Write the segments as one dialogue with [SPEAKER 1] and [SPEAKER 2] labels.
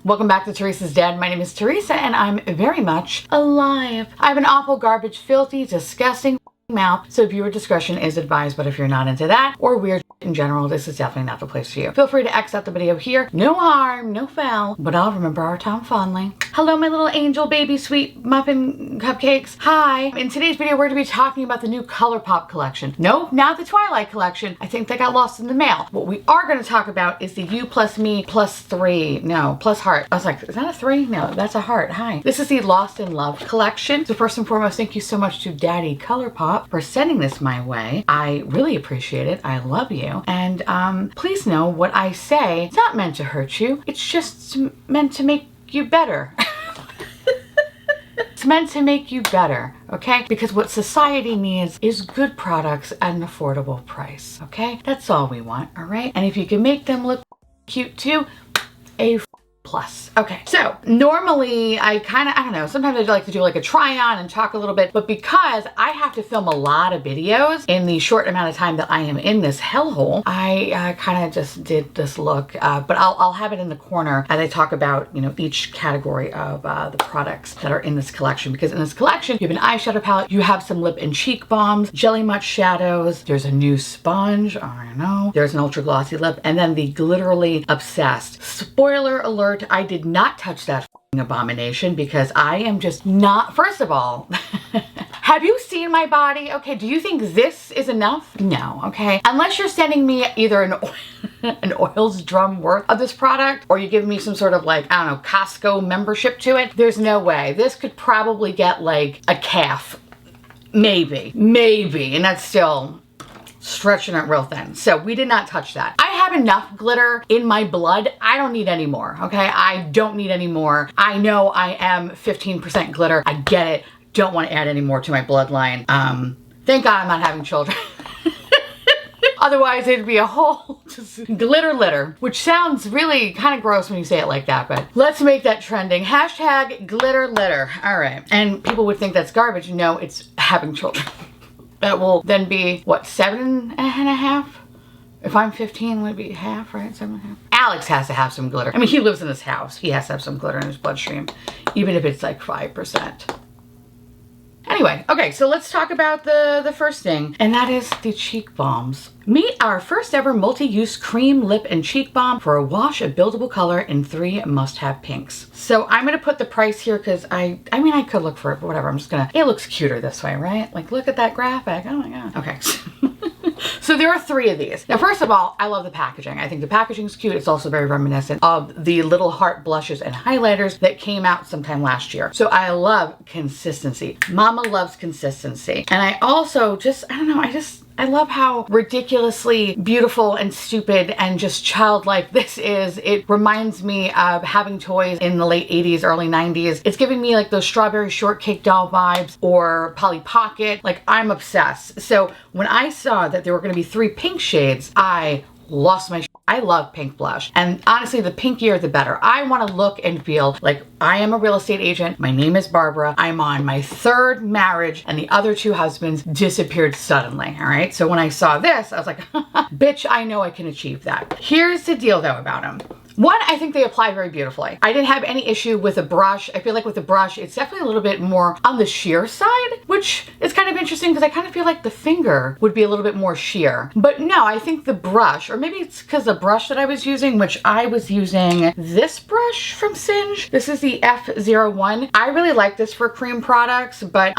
[SPEAKER 1] Welcome back to Teresa's Den. My name is Teresa and I'm very much alive. I have an awful, garbage, filthy, disgusting mouth, so viewer discretion is advised, but if you're not into that or weird in general, this is definitely not the place for you. Feel free to X out the video here. No harm, no foul, but I'll remember our time fondly. Hello, my little angel baby sweet muffin cupcakes. Hi. In today's video, we're going to be talking about the new Colourpop collection. No, not the Twilight collection. I think they got lost in the mail. What we are going to talk about is the You Plus Me Plus 3. No, plus heart. I was like, is that a 3? No, that's a heart. Hi. This is the Lost in Love collection. So first and foremost, thank you so much to Daddy Colourpop for sending this my way. I really appreciate it. I love you. And please know what I say, it's not meant to hurt you. It's just meant to make you better. It's meant to make you better, okay? Because what society needs is good products at an affordable price, okay? That's all we want, all right? And if you can make them look cute too, A plus. Okay, so normally I don't know, sometimes I like to do like a try on and talk a little bit, but because I have to film a lot of videos in the short amount of time that I am in this hellhole, I kind of just did this look, but I'll have it in the corner as I talk about, you know, each category of the products that are in this collection, because in this collection, you have an eyeshadow palette, you have some lip and cheek balms, Jelly Much shadows, there's a new sponge, I know, there's an ultra glossy lip, and then the Glitterly Obsessed. Spoiler alert, I did not touch that abomination because I am just not, first of all, have you seen my body? Okay, do you think this is enough? No, okay? Unless you're sending me either an oils drum worth of this product, or you give me some sort of like, I don't know, Costco membership to it, there's no way. This could probably get like a calf. Maybe, and that's still stretching it real thin. So we did not touch that. I have enough glitter in my blood. I don't need any more, okay? I don't need any more. I know I am 15% glitter. I get it. Don't want to add any more to my bloodline. Thank God I'm not having children. Otherwise it'd be a whole just glitter litter, which sounds really kind of gross when you say it like that, but let's make that trending. Hashtag glitter litter. All right. And people would think that's garbage. No, it's having children. That will then be, what, 7.5? If I'm 15, would it be half, right? 7.5. Alex has to have some glitter. I mean, he lives in this house. He has to have some glitter in his bloodstream, even if it's like 5%. Anyway, okay, so let's talk about the first thing, and that is the cheek balms. Meet our first ever multi-use cream lip and cheek balm for a wash of buildable color in 3 must-have pinks. So I'm gonna put the price here because I mean, I could look for it, but whatever. I'm just gonna, it looks cuter this way, right? Like, look at that graphic. Oh my God. Okay. So there are 3 of these. Now, first of all, I love the packaging. I think the packaging is cute. It's also very reminiscent of the little heart blushes and highlighters that came out sometime last year. So I love consistency. Mama loves consistency. And I also just, I don't know, I love how ridiculously beautiful and stupid and just childlike this is. It reminds me of having toys in the late 80s, early 90s. It's giving me like those strawberry shortcake doll vibes or Polly Pocket. Like, I'm obsessed. So when I saw that there were going to be 3 pink shades, I lost my I love pink blush, and honestly the pinkier the better. I want to look and feel like I am a real estate agent. My name is Barbara. I'm on my 3rd marriage and the other 2 husbands disappeared suddenly. All right, so when I saw this I was like, bitch, I know I can achieve that. Here's the deal though about them. One, I think they apply very beautifully. I didn't have any issue with a brush. I feel like with the brush, it's definitely a little bit more on the sheer side, which is kind of interesting because I kind of feel like the finger would be a little bit more sheer. But no, I think the brush, or maybe it's because the brush that I was using, which I was using this brush from Singe. This is the F01. I really like this for cream products, but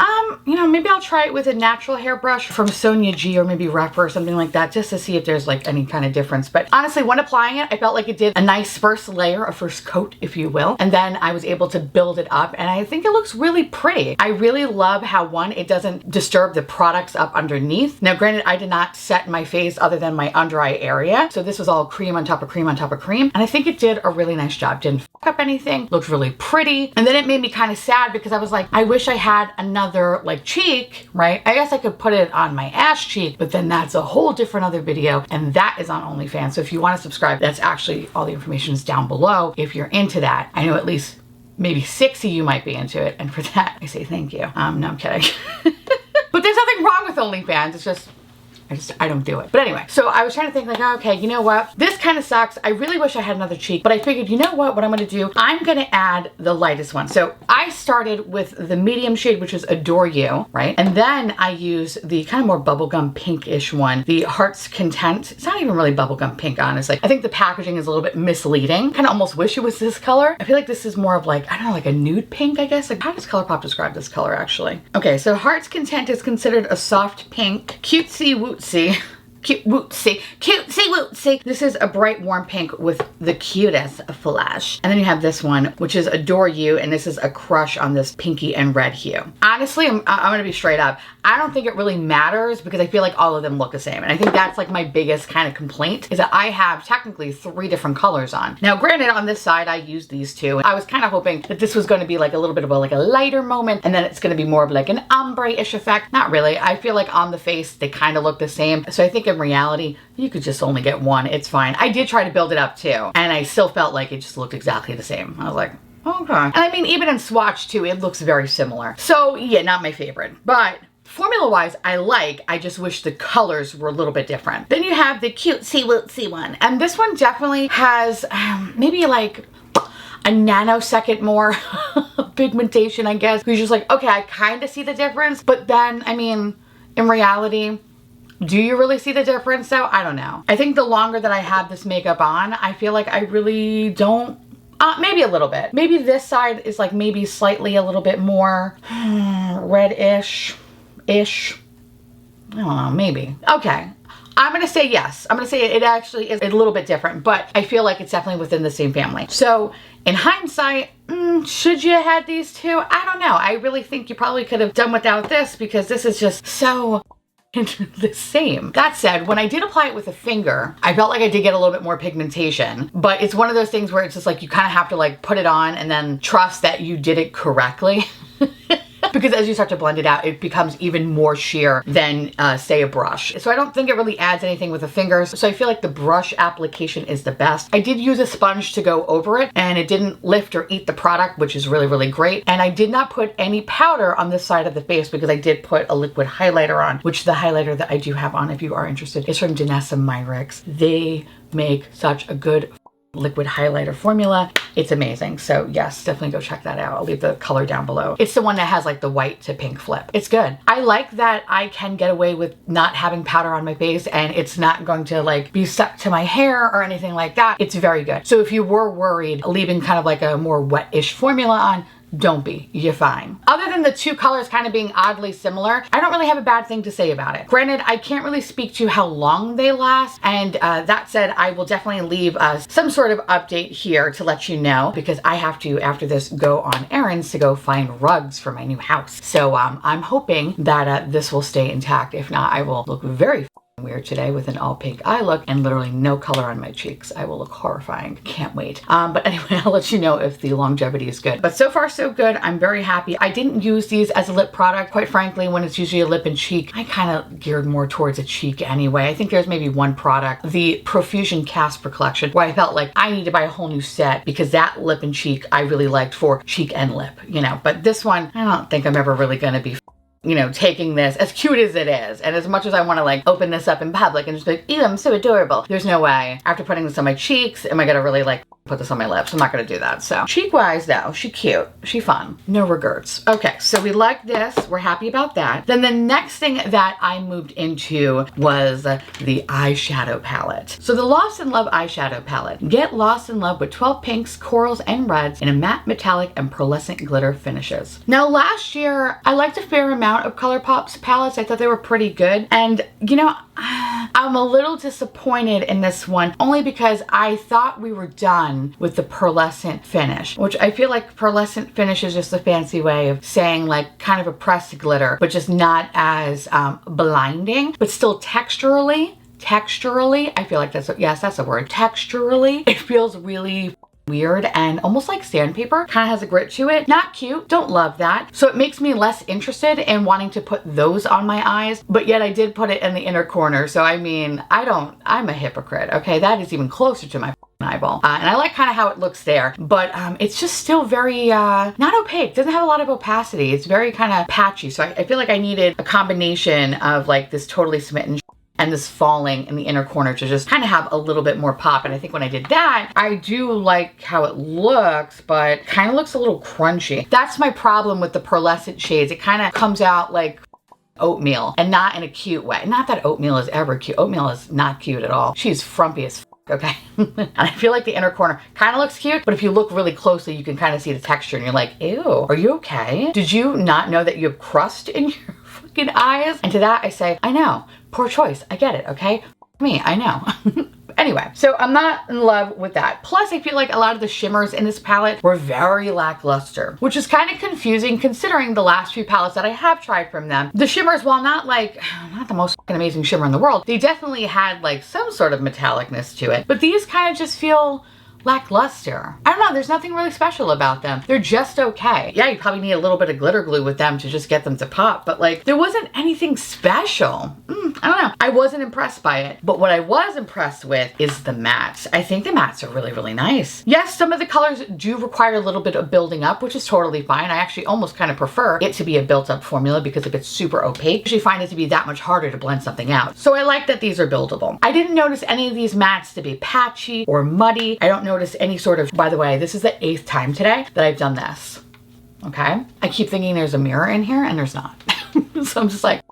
[SPEAKER 1] you know, maybe I'll try it with a natural hair brush from Sonia G or maybe Refa or something like that, just to see if there's like any kind of difference. But honestly, when applying it, I felt like it did a nice first layer, a first coat, if you will. And then I was able to build it up, and I think it looks really pretty. I really love how, one, it doesn't disturb the products up underneath. Now, granted, I did not set my face other than my under eye area. So this was all cream on top of cream on top of cream. And I think it did a really nice job. Didn't fuck up anything, looked really pretty. And then it made me kind of sad because I was like, I wish I had another like cheek, right? I guess I could put it on my ass cheek, but then that's a whole different other video, and that is on OnlyFans. So if you want to subscribe, that's actually all the information is down below if you're into that. I know at least maybe 6 of you might be into it, and for that I say thank you. No, I'm kidding. But there's nothing wrong with OnlyFans. It's just I don't do it. But anyway, so I was trying to think like, oh, okay, you know what? This kind of sucks. I really wish I had another cheek, but I figured, you know what I'm gonna do? I'm gonna add the lightest one. So I started with the medium shade, which is Adore You, right? And then I use the kind of more bubblegum pinkish one, the Heart's Content. It's not even really bubblegum pink, honestly. I think the packaging is a little bit misleading. Kind of almost wish it was this color. I feel like this is more of like, I don't know, like a nude pink, I guess. Like, how does Colourpop describe this color actually? Okay, so Heart's Content is considered a soft pink, cutesy wootsy. Cute wootsy, cutesy wootsy. This is a bright warm pink with the cutest flash. And then you have this one, which is Adore You, and this is a crush on this pinky and red hue. Honestly, I'm gonna be straight up. I don't think it really matters because I feel like all of them look the same. And I think that's like my biggest kind of complaint is that I have technically 3 different colors on. Now, granted, on this side, I used these 2. I was kind of hoping that this was gonna be like a little bit of a, like a lighter moment, and then it's gonna be more of like an ombre-ish effect. Not really. I feel like on the face, they kind of look the same. So I think in reality, you could just only get one. It's fine. I did try to build it up too, and I still felt like it just looked exactly the same. I was like, okay. And I mean, even in swatch too, it looks very similar. So yeah, not my favorite, but formula-wise, I just wish the colors were a little bit different. Then you have the cutesy wootsy one, and this one definitely has maybe like a nanosecond more pigmentation, I guess. You're just like, okay, I kind of see the difference, but then, I mean, in reality, do you really see the difference though? I don't know. I think the longer that I have this makeup on, I feel like I really don't. Maybe a little bit. Maybe this side is like maybe slightly a little bit more red-ish. I don't know, maybe. Okay. I'm gonna say yes. I'm gonna say it actually is a little bit different, but I feel like it's definitely within the same family. So in hindsight, should you have had these 2? I don't know. I really think you probably could have done without this because this is just so the same. That said, when I did apply it with a finger, I felt like I did get a little bit more pigmentation, but it's one of those things where it's just like you kind of have to like put it on and then trust that you did it correctly. Because as you start to blend it out, it becomes even more sheer than, say, a brush. So I don't think it really adds anything with the fingers. So I feel like the brush application is the best. I did use a sponge to go over it, and it didn't lift or eat the product, which is really, really great. And I did not put any powder on this side of the face because I did put a liquid highlighter on, which the highlighter that I do have on, if you are interested, is from Danessa Myricks. They make such a good liquid highlighter formula. It's amazing. So yes, definitely go check that out. I'll leave the color down below. It's the one that has like the white to pink flip. It's good. I like that I can get away with not having powder on my face and it's not going to like be stuck to my hair or anything like that. It's very good. So if you were worried leaving kind of like a more wet-ish formula on, don't be. You're fine. Other than the 2 colors kind of being oddly similar, I don't really have a bad thing to say about it. Granted, I can't really speak to how long they last, and that said, I will definitely leave some sort of update here to let you know, because I have to, after this, go on errands to go find rugs for my new house. So I'm hoping that this will stay intact. If not, I will look very weird today with an all pink eye look and literally no color on my cheeks. I will look horrifying. Can't wait. But anyway, I'll let you know if the longevity is good. But so far so good. I'm very happy. I didn't use these as a lip product. Quite frankly, when it's usually a lip and cheek, I kind of geared more towards a cheek anyway. I think there's maybe one product, the Profusion Casper collection, where I felt like I need to buy a whole new set because that lip and cheek I really liked for cheek and lip, you know. But this one, I don't think I'm ever really gonna be, you know, taking this, as cute as it is, and as much as I want to like open this up in public and just be like, ew, I'm so adorable. There's no way, after putting this on my cheeks, am I gonna really like put this on my lips? I'm not gonna do that. So cheek-wise though, she cute, she fun, no regrets. Okay, so we like this, we're happy about that. Then the next thing that I moved into was the eyeshadow palette. So the Lost in Love eyeshadow palette. Get lost in love with 12 pinks, corals, and reds in a matte, metallic, and pearlescent glitter finishes. Now last year, I liked a fair amount of Colourpop's palettes. I thought they were pretty good. And you know, I'm a little disappointed in this one only because I thought we were done with the pearlescent finish, which I feel like pearlescent finish is just a fancy way of saying like kind of a pressed glitter, but just not as blinding, but still texturally, I feel like that's, yes, that's a word. Texturally, it feels really weird and almost like sandpaper. Kind of has a grit to it. Not cute. Don't love that. So it makes me less interested in wanting to put those on my eyes, but yet I did put it in the inner corner. So I mean, I'm a hypocrite. Okay, that is even closer to my eyeball. And I like kind of how it looks there, but it's just still very, not opaque. Doesn't have a lot of opacity. It's very kind of patchy. So I feel like I needed a combination of like this Totally Smitten and this falling in the inner corner to just kind of have a little bit more pop. And I think when I did that, I do like how it looks, but kind of looks a little crunchy. That's my problem with the pearlescent shades. It kind of comes out like oatmeal and not in a cute way. Not that oatmeal is ever cute. Oatmeal is not cute at all. She's frumpy as okay. And I feel like the inner corner kind of looks cute, but if you look really closely, you can kind of see the texture and you're like, ew, are you okay? Did you not know that you have crust in your fucking eyes? And to that I say, I know, poor choice. I get it, okay? Me, I know. Anyway, so I'm not in love with that. Plus, I feel like a lot of the shimmers in this palette were very lackluster, which is kind of confusing considering the last few palettes that I have tried from them. The shimmers, while not the most amazing shimmer in the world, they definitely had like some sort of metallicness to it. But these kind of just feel lackluster. I don't know, there's nothing really special about them. They're just okay. Yeah, you probably need a little bit of glitter glue with them to just get them to pop, but like there wasn't anything special. I don't know. I wasn't impressed by it, but what I was impressed with is the mattes. I think the mattes are really, really nice. Yes, some of the colors do require a little bit of building up, which is totally fine. I actually almost kind of prefer it to be a built up formula because if it's super opaque, I actually find it to be that much harder to blend something out. So I like that these are buildable. I didn't notice any of these mattes to be patchy or muddy. I don't notice any sort of, by the way, this is the 8th time today that I've done this. Okay. I keep thinking there's a mirror in here and there's not. So I'm just like,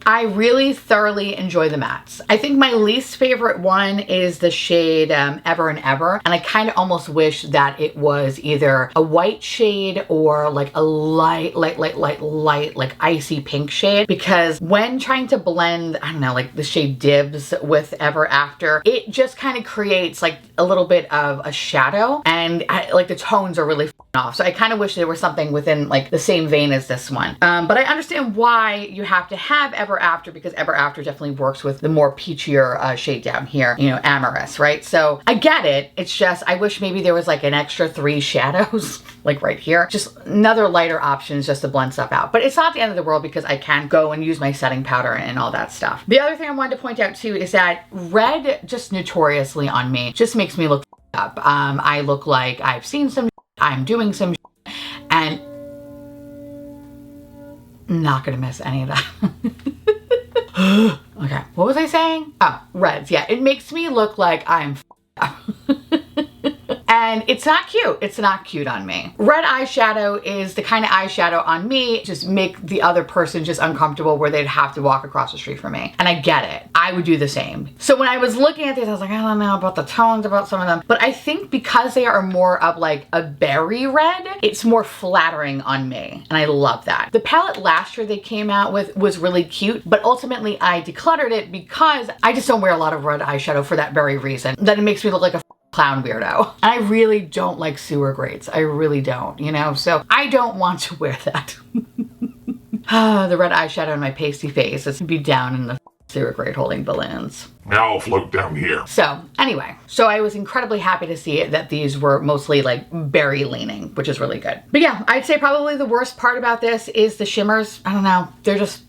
[SPEAKER 1] I really thoroughly enjoy the mattes. I think my least favorite one is the shade Ever and Ever. And I kind of almost wish that it was either a white shade or like a light, like icy pink shade. Because when trying to blend, I don't know, like the shade Dibs with Ever After, it just kind of creates like a little bit of a shadow. And like the tones are really off. So I kind of wish there was something within like the same vein as this one. But I understand why you have to have Ever After, because Ever After definitely works with the more peachier shade down here, you know, Amorous, right? So I get it. It's just, I wish maybe there was like an extra 3 shadows, like right here. Just another lighter options just to blend stuff out. But it's not the end of the world because I can go and use my setting powder and all that stuff. The other thing I wanted to point out too is that red just notoriously on me just makes me look up. I look like I've seen some, I'm doing some, and I'm not gonna miss any of that. Okay, what was I saying? Oh, reds. Yeah, it makes me look like I'm and it's not cute. It's not cute on me. Red eyeshadow is the kind of eyeshadow on me just make the other person just uncomfortable where they'd have to walk across the street from me. And I get it. I would do the same. So when I was looking at these, I was like, I don't know about the tones, about some of them. But I think because they are more of like a berry red, it's more flattering on me. And I love that. The palette last year they came out with was really cute, but ultimately I decluttered it because I just don't wear a lot of red eyeshadow for that very reason. That it makes me look like a clown weirdo. And I really don't like sewer grates. I really don't, you know? So I don't want to wear that. The red eyeshadow on my pasty face is to be down in the sewer grate holding balloons.
[SPEAKER 2] Now I'll float down here.
[SPEAKER 1] So anyway, so I was incredibly happy to see that these were mostly like berry leaning, which is really good. But yeah, I'd say probably the worst part about this is the shimmers. I don't know.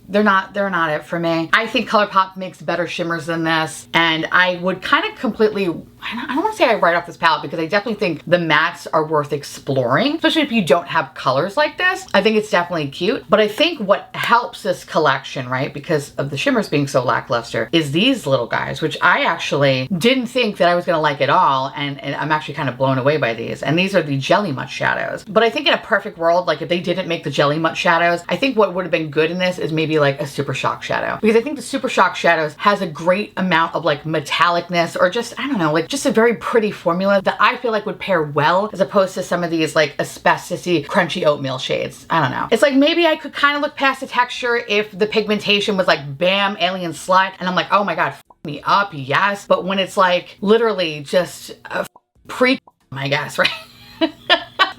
[SPEAKER 1] They're not it for me. I think Colourpop makes better shimmers than this. And I would kind of completely, I don't want to say I write off this palette because I definitely think the mattes are worth exploring, especially if you don't have colors like this. I think it's definitely cute. But I think what helps this collection, right, because of the shimmers being so lackluster, is these little guys, which I actually didn't think that I was going to like at all. And I'm actually kind of blown away by these. And these are the Jelly Mutt shadows. But I think in a perfect world, like if they didn't make the Jelly Mutt shadows, I think what would have been good in this is maybe like a Super Shock shadow. Because I think the Super Shock shadows has a great amount of like metallicness or just, I don't know, like just a very pretty formula that I feel like would pair well as opposed to some of these like asbestos-y crunchy oatmeal shades. I don't know. It's like maybe I could kind of look past the texture if the pigmentation was like bam, alien slut. And I'm like, oh my God, me up, yes. But when it's like literally just a pre, I guess, right?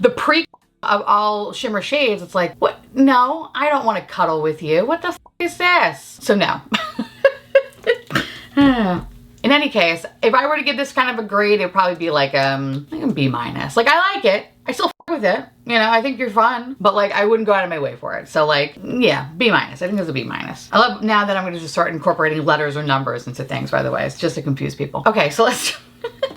[SPEAKER 1] The pre of all shimmer shades, it's like, what? No, I don't want to cuddle with you. What the f is this? So no. In any case, if I were to give this kind of a grade, it'd probably be like a B-. Like I like it. I still f with it. You know, I think you're fun, but like I wouldn't go out of my way for it. So like, yeah, B-. I think it's a B-. I love now that I'm going to just start incorporating letters or numbers into things, by the way. It's just to confuse people. Okay, so let's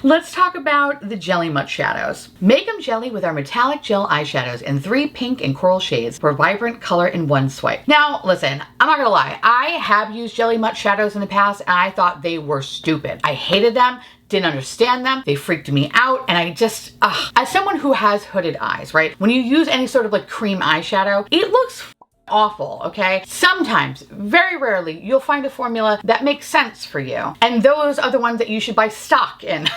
[SPEAKER 1] Let's talk about the Jelly Mutt shadows. Make them jelly with our metallic gel eyeshadows in 3 pink and coral shades for vibrant color in one swipe. Now, listen, I'm not gonna lie. I have used Jelly Mutt shadows in the past and I thought they were stupid. I hated them. Didn't understand them. They freaked me out. And I just, as someone who has hooded eyes, right? When you use any sort of like cream eyeshadow, it looks awful, okay? Sometimes, very rarely, you'll find a formula that makes sense for you. And those are the ones that you should buy stock in.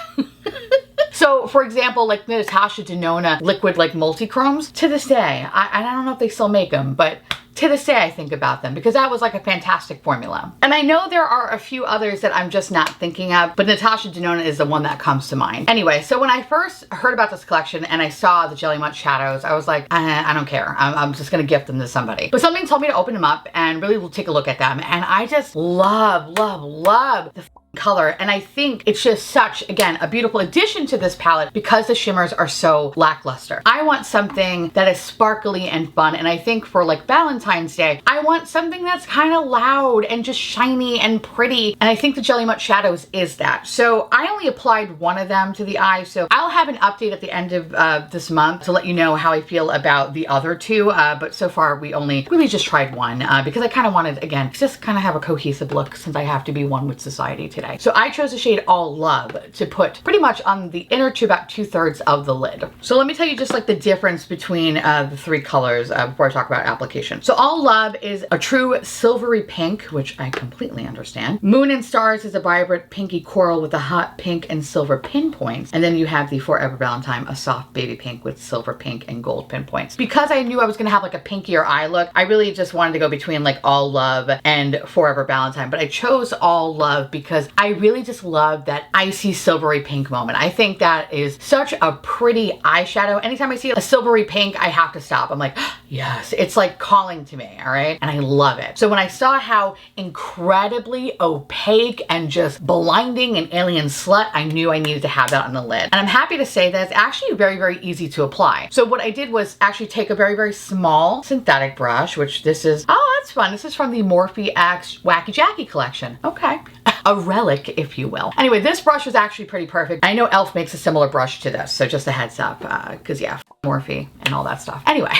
[SPEAKER 1] So, for example, like the Natasha Denona liquid like multi-chromes, to this day, I don't know if they still make them, but to this day I think about them because that was like a fantastic formula. And I know there are a few others that I'm just not thinking of, but Natasha Denona is the one that comes to mind. Anyway, so when I first heard about this collection and I saw the Jelly Mutt shadows, I was like, I don't care. I'm just gonna gift them to somebody. But something told me to open them up and really take a look at them. And I just love the color, and I think it's just such, again, a beautiful addition to this palette because the shimmers are so lackluster. I want something that is sparkly and fun, and I think for like Valentine's Day, I want something that's kind of loud and just shiny and pretty, and I think the Jelly Mutt shadows is that. So I only applied one of them to the eye, so I'll have an update at the end of this month to let you know how I feel about the other two, but so far we only really just tried one because I kind of wanted, again, just kind of have a cohesive look since I have to be one with society today. So I chose the shade All Love to put pretty much on the inner to about 2/3 of the lid. So let me tell you just like the difference between the 3 colors before I talk about application. So All Love is a true silvery pink, which I completely understand. Moon and Stars is a vibrant pinky coral with a hot pink and silver pinpoints. And then you have the Forever Valentine, a soft baby pink with silver pink and gold pinpoints. Because I knew I was gonna have like a pinkier eye look, I really just wanted to go between like All Love and Forever Valentine, but I chose All Love because I really just love that icy silvery pink moment. I think that is such a pretty eyeshadow. Anytime I see a silvery pink, I have to stop. I'm like, yes, it's like calling to me, all right? And I love it. So when I saw how incredibly opaque and just blinding and alien slut, I knew I needed to have that on the lid. And I'm happy to say that it's actually very, very easy to apply. So what I did was actually take a very, very small synthetic brush, which this is, oh, that's fun. This is from the Morphe X Wacky Jackie collection. Okay. A relic, if you will. Anyway, this brush was actually pretty perfect. I know e.l.f. makes a similar brush to this, so just a heads up, because yeah, Morphe and all that stuff. Anyway,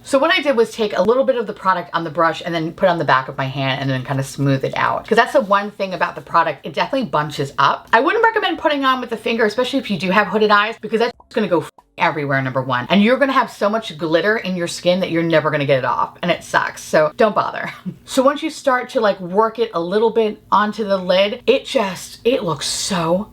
[SPEAKER 1] so what I did was take a little bit of the product on the brush and then put it on the back of my hand and then kind of smooth it out. Because that's the one thing about the product, it definitely bunches up. I wouldn't recommend putting on with the finger, especially if you do have hooded eyes, because that's gonna go everywhere, number one. And you're gonna have so much glitter in your skin that you're never gonna get it off, and it sucks, so don't bother. So once you start to like work it a little bit onto the lid, it looks so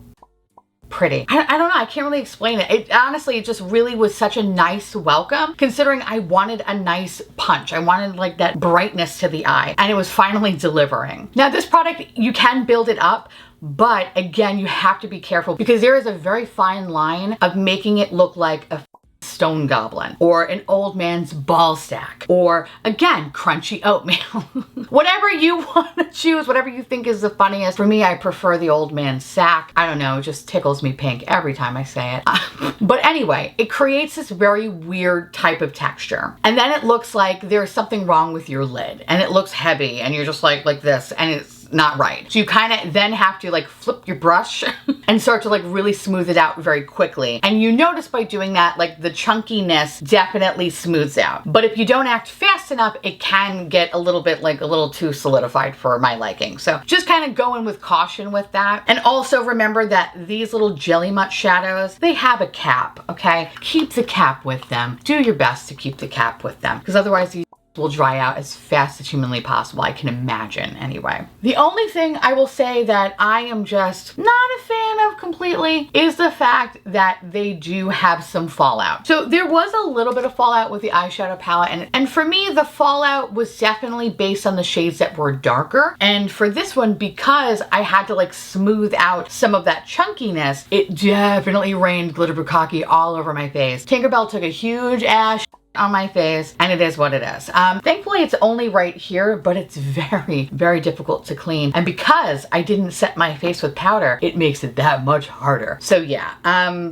[SPEAKER 1] pretty. I don't know, I can't really explain it. It just really was such a nice welcome, considering I wanted a nice punch. I wanted like that brightness to the eye, and it was finally delivering. Now this product, you can build it up, but again, you have to be careful because there is a very fine line of making it look like a stone goblin or an old man's ball stack or, again, crunchy oatmeal. Whatever you want to choose, whatever you think is the funniest. For me, I prefer the old man's sack. I don't know, it just tickles me pink every time I say it. But anyway, it creates this very weird type of texture. And then it looks like there's something wrong with your lid and it looks heavy and you're just like this, and it's not right. So you kind of then have to like flip your brush and start to like really smooth it out very quickly. And you notice by doing that, like the chunkiness definitely smooths out. But if you don't act fast enough, it can get a little bit like a little too solidified for my liking. So just kind of go in with caution with that. And also remember that these little Jelly Mutt shadows, they have a cap, okay? Keep the cap with them. Do your best to keep the cap with them because otherwise these will dry out as fast as humanly possible, I can imagine anyway. The only thing I will say that I am just not a fan of completely is the fact that they do have some fallout. So there was a little bit of fallout with the eyeshadow palette, and for me the fallout was definitely based on the shades that were darker. And for this one, because I had to like smooth out some of that chunkiness, it definitely rained glitter bukkake all over my face. Tinkerbell took a huge ass on my face, and it is what it is. Thankfully it's only right here, but it's very, very difficult to clean. And because I didn't set my face with powder, it makes it that much harder. So yeah,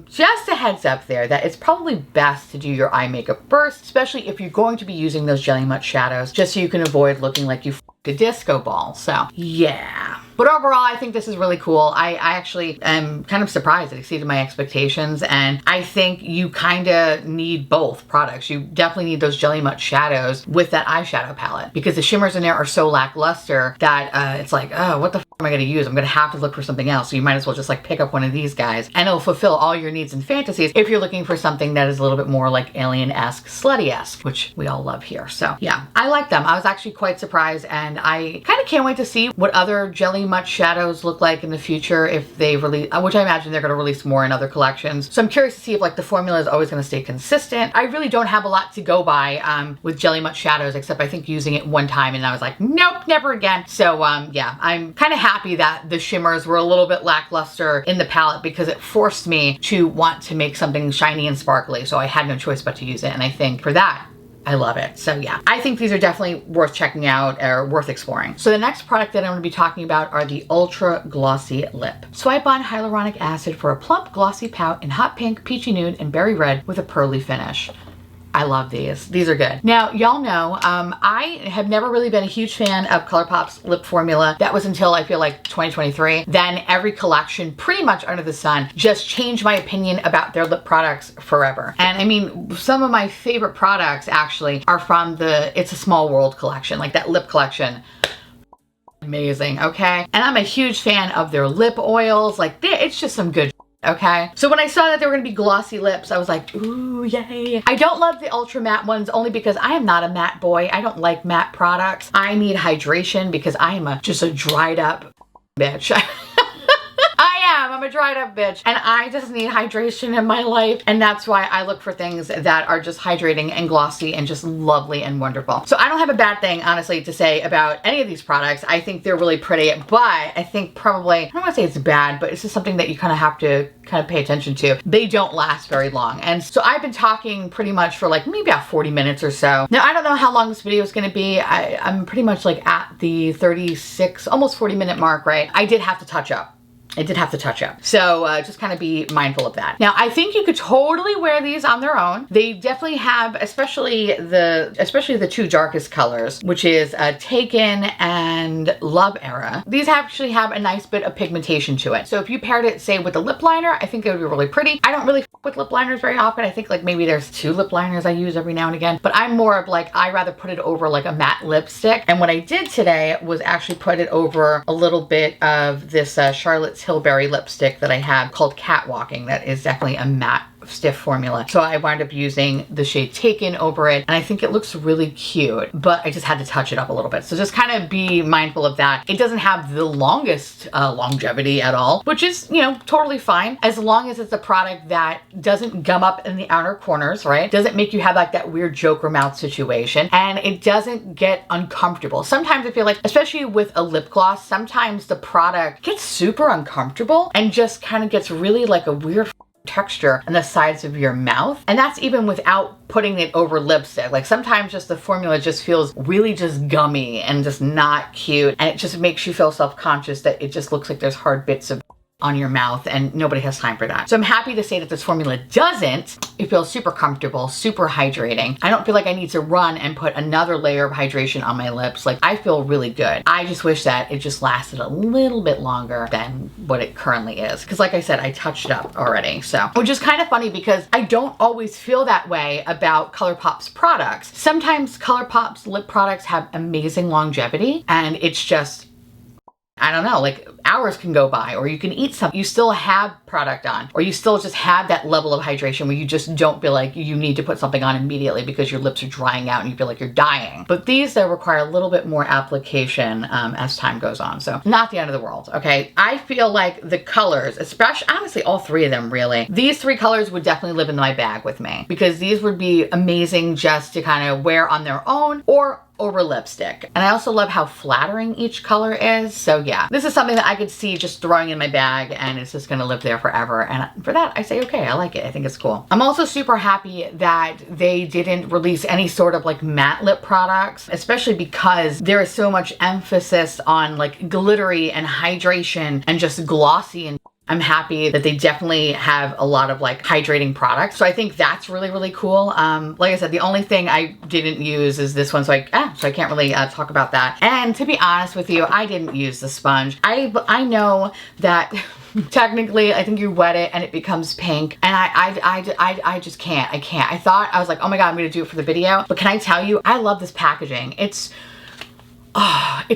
[SPEAKER 1] just a heads up there that it's probably best to do your eye makeup first, especially if you're going to be using those Jelly Mutt shadows, just so you can avoid looking like you f***ed a disco ball. So yeah. But overall, I think this is really cool. I actually am kind of surprised it exceeded my expectations, and I think you kind of need both products. You definitely need those Jelly Mutt shadows with that eyeshadow palette, because the shimmers in there are so lackluster that it's like, oh, what the f am I going to use? I'm going to have to look for something else. So you might as well just like pick up one of these guys, and it'll fulfill all your needs and fantasies if you're looking for something that is a little bit more like alien-esque, slutty-esque, which we all love here. So yeah, I like them. I was actually quite surprised, and I kind of can't wait to see what other Jelly Mutt shadows look like in the future if they release, which I imagine they're going to release more in other collections. So I'm curious to see if like the formula is always going to stay consistent. I really don't have a lot to go by with Jelly Mutt shadows, except I think using it one time and I was like, nope, never again. So yeah, I'm kind of happy that the shimmers were a little bit lackluster in the palette, because it forced me to want to make something shiny and sparkly. So I had no choice but to use it, and I think for that, I love it. So yeah, I think these are definitely worth checking out or worth exploring. So the next product that I'm going to be talking about are the Ultra Glossy Lip. Swipe on hyaluronic acid for a plump glossy pout in hot pink, peachy nude, and berry red with a pearly finish. I love these. These are good. Now, y'all know, I have never really been a huge fan of Colourpop's lip formula. That was until I feel like 2023. Then every collection pretty much under the sun just changed my opinion about their lip products forever. And I mean, some of my favorite products actually are from the It's a Small World collection, like that lip collection. Amazing, okay? And I'm a huge fan of their lip oils. Like, it's just some good. Okay, so when I saw that they were going to be glossy lips, I was like, ooh, yay. I don't love the ultra matte ones only because I am not a matte boy. I don't like matte products. I need hydration because I am just a dried up bitch. I'm a dried up bitch, and I just need hydration in my life, and that's why I look for things that are just hydrating and glossy and just lovely and wonderful. So I don't have a bad thing, honestly, to say about any of these products. I think they're really pretty, but I think probably, I don't want to say it's bad, but it's just something that you kind of have to kind of pay attention to. They don't last very long, and so I've been talking pretty much for like maybe about 40 minutes or so. Now, I don't know how long this video is going to be. I'm pretty much like at the 36, almost 40-minute mark, right? I did have to touch up. It did have to touch up. So just kind of be mindful of that. Now, I think you could totally wear these on their own. They definitely have, especially the two darkest colors, which is Taken and Love Era. These actually have a nice bit of pigmentation to it. So if you paired it, say, with a lip liner, I think it would be really pretty. I don't really f with lip liners very often. I think like maybe there's 2 lip liners I use every now and again, but I'm more of like, I rather put it over like a matte lipstick. And what I did today was actually put it over a little bit of this Charlotte's Tilbury lipstick that I have called Catwalking. That is definitely a matte stiff formula. So I wound up using the shade Taken over it, and I think it looks really cute, but I just had to touch it up a little bit. So just kind of be mindful of that. It doesn't have the longest longevity at all, which is, you know, totally fine, as long as it's a product that doesn't gum up in the outer corners, right? Doesn't make you have like that weird Joker mouth situation, and it doesn't get uncomfortable. Sometimes I feel like, especially with a lip gloss, sometimes the product gets super uncomfortable and just kind of gets really like a weird texture on the sides of your mouth, and that's even without putting it over lipstick. Like sometimes just the formula just feels really just gummy and just not cute, and it just makes you feel self-conscious that it just looks like there's hard bits of on your mouth, and nobody has time for that. So I'm happy to say that this formula doesn't. It feels super comfortable, super hydrating. I don't feel like I need to run and put another layer of hydration on my lips. Like, I feel really good. I just wish that it just lasted a little bit longer than what it currently is. Because like I said, I touched it up already. So, which is kind of funny because I don't always feel that way about Colourpop's products. Sometimes Colourpop's lip products have amazing longevity, and it's just, I don't know, like hours can go by, or you can eat something, you still have product on, or you still just have that level of hydration where you just don't feel like you need to put something on immediately because your lips are drying out and you feel like you're dying. But these, they require a little bit more application as time goes on. So not the end of the world, okay? I feel like the colors, especially, honestly, all 3 of them really, these 3 colors would definitely live in my bag with me, because these would be amazing just to kind of wear on their own or over lipstick. And I also love how flattering each color is. So yeah, this is something that I could see just throwing in my bag, and it's just gonna live there forever. And for that, I say, okay, I like it. I think it's cool. I'm also super happy that they didn't release any sort of like matte lip products, especially because there is so much emphasis on like glittery and hydration and just glossy and I'm happy that they definitely have a lot of like hydrating products. So I think that's really, really cool. Like I said, the only thing I didn't use is this one. So I can't really talk about that. And to be honest with you, I didn't use the sponge. I know that technically, I think you wet it and it becomes pink, and I just can't. I was like, oh my God, I'm gonna do it for the video. But can I tell you, I love this packaging. It's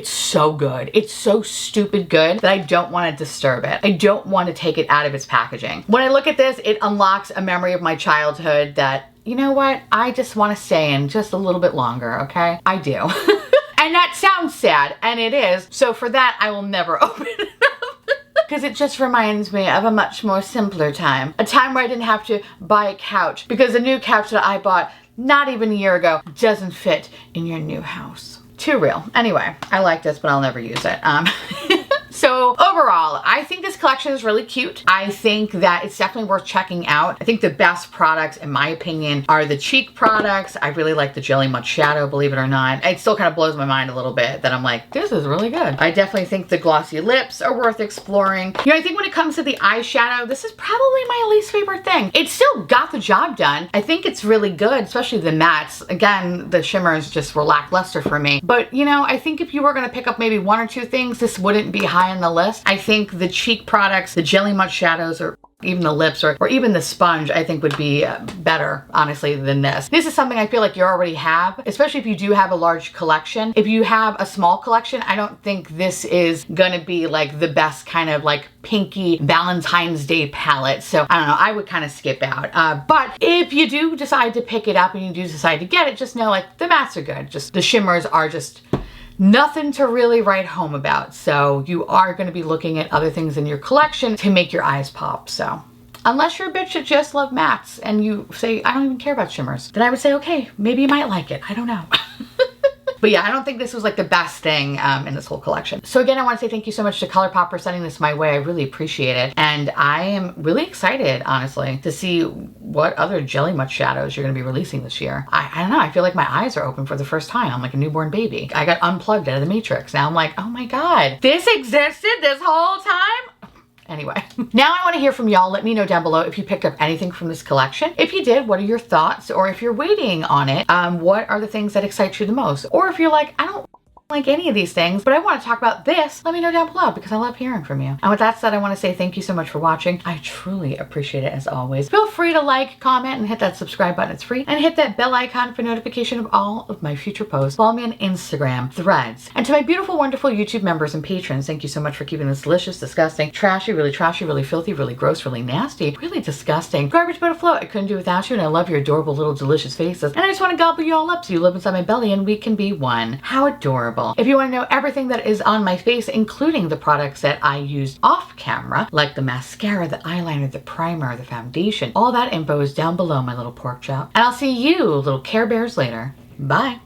[SPEAKER 1] so good. It's so stupid good that I don't want to disturb it. I don't want to take it out of its packaging. When I look at this, it unlocks a memory of my childhood that, you know what, I just want to stay in just a little bit longer, okay? I do. And that sounds sad, and it is. So for that, I will never open it up. Because it just reminds me of a much more simpler time. A time where I didn't have to buy a couch because the new couch that I bought not even a year ago doesn't fit in your new house. Too real. Anyway, I like this, but I'll never use it. So overall, I think this collection is really cute. I think that it's definitely worth checking out. I think the best products, in my opinion, are the cheek products. I really like the Jelly Much Shadow, believe it or not. It still kind of blows my mind a little bit that I'm like, this is really good. I definitely think the glossy lips are worth exploring. You know, I think when it comes to the eyeshadow, this is probably my least favorite thing. It still got the job done. I think it's really good, especially the mattes. Again, the shimmers just were lackluster for me. But, you know, I think if you were going to pick up maybe one or two things, this wouldn't be high on the list. I think the cheek products, the Jelly Much Shadows, or even the lips, or even the sponge, I think would be better, honestly, than this. This is something I feel like you already have, especially if you do have a large collection. If you have a small collection, I don't think this is gonna be like the best kind of like pinky Valentine's Day palette. So I don't know, I would kind of skip out. But if you do decide to pick it up and you do decide to get it, just know like the mattes are good. Just the shimmers are just nothing to really write home about. So you are going to be looking at other things in your collection to make your eyes pop. So unless you're a bitch that just love mattes and you say, I don't even care about shimmers, then I would say, okay, maybe you might like it. I don't know. But yeah, I don't think this was like the best thing in this whole collection. So again, I want to say thank you so much to Colourpop for sending this my way. I really appreciate it. And I am really excited, honestly, to see what other Jelly Much Shadows you're going to be releasing this year. I don't know. I feel like my eyes are open for the first time. I'm like a newborn baby. I got unplugged out of the Matrix. Now I'm like, oh my God, this existed this whole time? Anyway, now I want to hear from y'all. Let me know down below if you picked up anything from this collection. If you did, what are your thoughts? Or if you're waiting on it, what are the things that excite you the most? Or if you're like, I don't like any of these things, but I want to talk about this, let me know down below because I love hearing from you. And with that said, I want to say thank you so much for watching. I truly appreciate it as always. Feel free to like, comment, and hit that subscribe button. It's free. And hit that bell icon for notification of all of my future posts. Follow me on Instagram, Threads. And to my beautiful, wonderful YouTube members and patrons, thank you so much for keeping this delicious, disgusting, trashy, really filthy, really gross, really nasty, really disgusting, garbage but afloat. I couldn't do without you, and I love your adorable little delicious faces. And I just want to gobble you all up so you live inside my belly and we can be one. How adorable. If you want to know everything that is on my face, including the products that I used off camera, like the mascara, the eyeliner, the primer, the foundation, all that info is down below, my little pork chop. And I'll see you little Care Bears later. Bye.